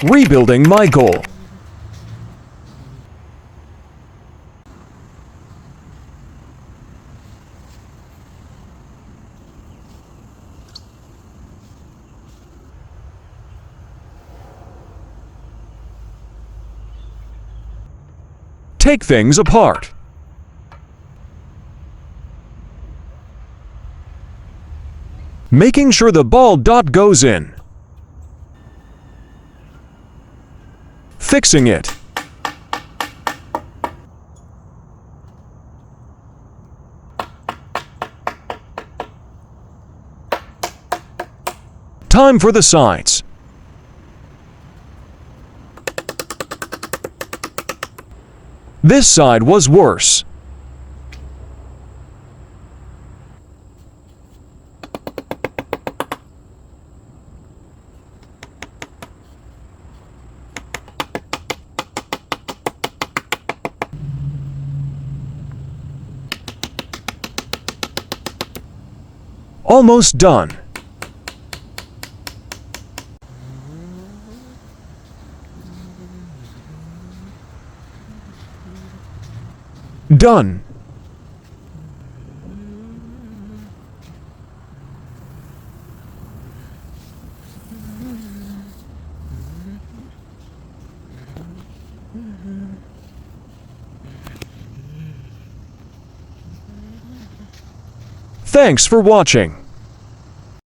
Rebuilding my goal. Take things apart. Making sure the ball dot goes in. Fixing it. Time for the sides. This side was worse. Almost done. Done. Thanks for watching.